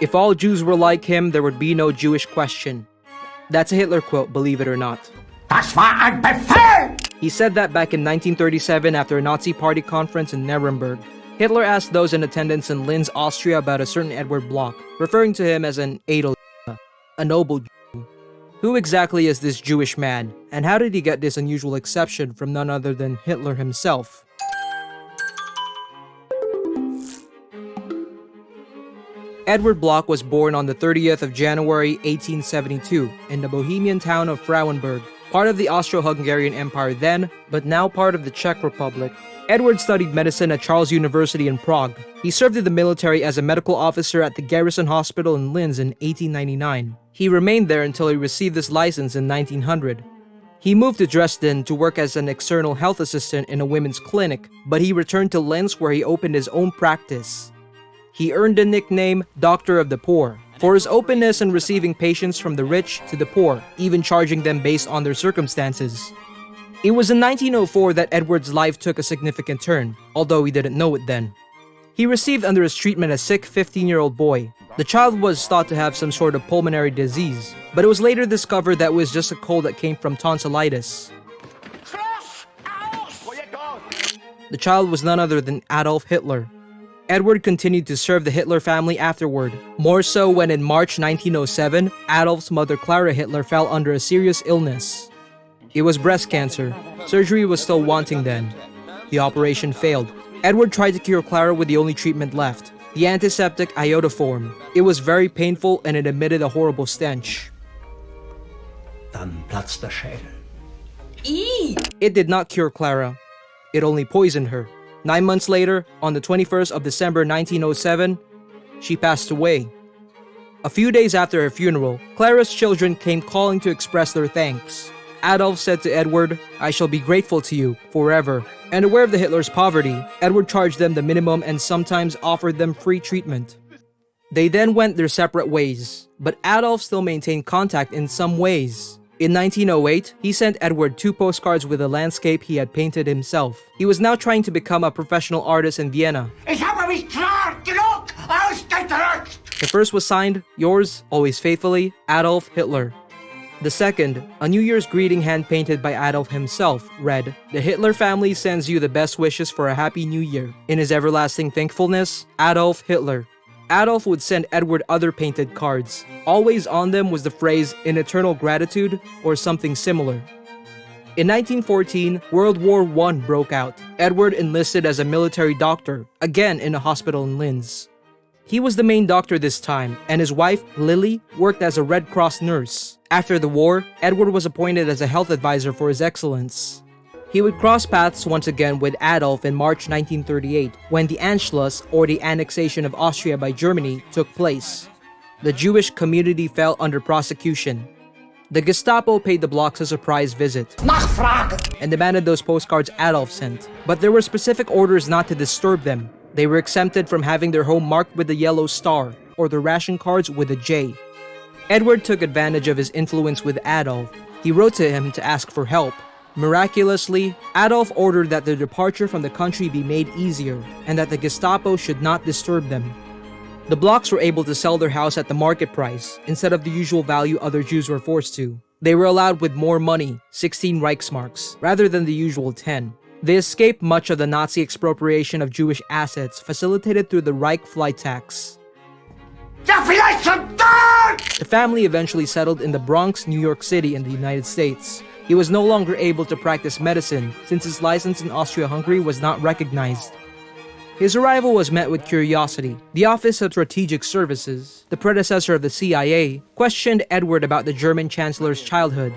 If all Jews were like him, there would be no Jewish question. That's a Hitler quote, believe it or not. Das war ein Befehl! He said that back in 1937 after a Nazi party conference in Nuremberg. Hitler asked those in attendance in Linz, Austria about a certain Eduard Bloch, referring to him as an edelj, a noble Jew. Who exactly is this Jewish man, and how did he get this unusual exception from none other than Hitler himself? Eduard Bloch was born on the 30th of January 1872 in the Bohemian town of Frauenburg, part of the Austro-Hungarian Empire then, but now part of the Czech Republic. Eduard studied medicine at Charles University in Prague. He served in the military as a medical officer at the Garrison Hospital in Linz in 1899. He remained there until he received his license in 1900. He moved to Dresden to work as an external health assistant in a women's clinic, but he returned to Linz where he opened his own practice. He earned the nickname Doctor of the Poor for his openness in receiving patients from the rich to the poor, even charging them based on their circumstances. It was in 1904 that Eduard's life took a significant turn, although he didn't know it then. He received under his treatment a sick 15-year-old boy. The child was thought to have some sort of pulmonary disease, but it was later discovered that it was just a cold that came from tonsillitis. The child was none other than Adolf Hitler. Eduard continued to serve the Hitler family afterward, more so when in March 1907, Adolf's mother Clara Hitler fell under a serious illness. It was breast cancer. Surgery was still wanting then. The operation failed. Eduard tried to cure Clara with the only treatment left, the antiseptic iodoform. It was very painful and it emitted a horrible stench. Dann platzt der Schädel. It did not cure Clara. It only poisoned her. 9 months later, on the 21st of December 1907, she passed away. A few days after her funeral, Clara's children came calling to express their thanks. Adolf said to Eduard, "I shall be grateful to you forever." And aware of the Hitler's poverty, Eduard charged them the minimum and sometimes offered them free treatment. They then went their separate ways, but Adolf still maintained contact in some ways. In 1908, he sent Eduard 2 postcards with a landscape he had painted himself. He was now trying to become a professional artist in Vienna. Ich habe mich klar genug ausgedrückt! The first was signed, "Yours, always faithfully, Adolf Hitler." The second, a New Year's greeting hand-painted by Adolf himself, read, "The Hitler family sends you the best wishes for a happy new year. In his everlasting thankfulness, Adolf Hitler." Adolf would send Eduard other painted cards. Always on them was the phrase, "in eternal gratitude," or something similar. In 1914, World War I broke out. Eduard enlisted as a military doctor, again in a hospital in Linz. He was the main doctor this time, and his wife, Lily, worked as a Red Cross nurse. After the war, Eduard was appointed as a health advisor for His Excellence. He would cross paths once again with Adolf in March 1938, when the Anschluss, or the annexation of Austria by Germany, took place. The Jewish community fell under prosecution. The Gestapo paid the Blochs a surprise visit Nachfrage! and demanded those postcards Adolf sent, but there were specific orders not to disturb them. They were exempted from having their home marked with a yellow star, or their ration cards with a J. Eduard took advantage of his influence with Adolf. He wrote to him to ask for help. Miraculously, Adolf ordered that their departure from the country be made easier, and that the Gestapo should not disturb them. The Blochs were able to sell their house at the market price, instead of the usual value other Jews were forced to. They were allowed with more money, 16 Reichsmarks, rather than the usual 10. They escaped much of the Nazi expropriation of Jewish assets facilitated through the Reich flight tax. Ja, vielleicht schon dort! The family eventually settled in the Bronx, New York City in the United States. He was no longer able to practice medicine since his license in Austria-Hungary was not recognized. His arrival was met with curiosity. The Office of Strategic Services, the predecessor of the CIA, questioned Eduard about the German Chancellor's childhood.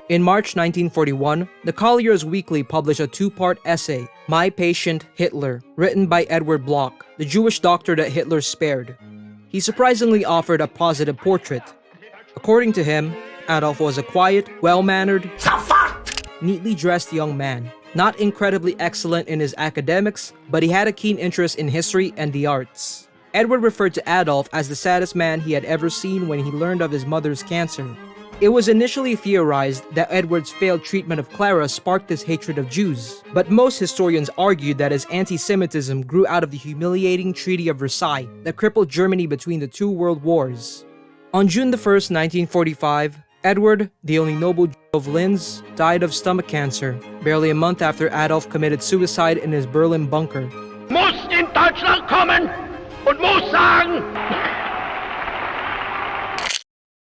In March 1941, the Collier's Weekly published a 2-part essay, My Patient Hitler, written by Eduard Bloch, the Jewish doctor that Hitler spared. He surprisingly offered a positive portrait. According to him, Adolf was a quiet, well-mannered, neatly dressed young man. Not incredibly excellent in his academics, but he had a keen interest in history and the arts. Eduard referred to Adolf as the saddest man he had ever seen when he learned of his mother's cancer. It was initially theorized that Edward's failed treatment of Clara sparked this hatred of Jews, but most historians argued that his anti-Semitism grew out of the humiliating Treaty of Versailles that crippled Germany between the two world wars. On June 1st, 1945, Edward, the only noble Jew of Linz, died of stomach cancer, barely a month after Adolf committed suicide in his Berlin bunker. Muss in Deutschland kommen!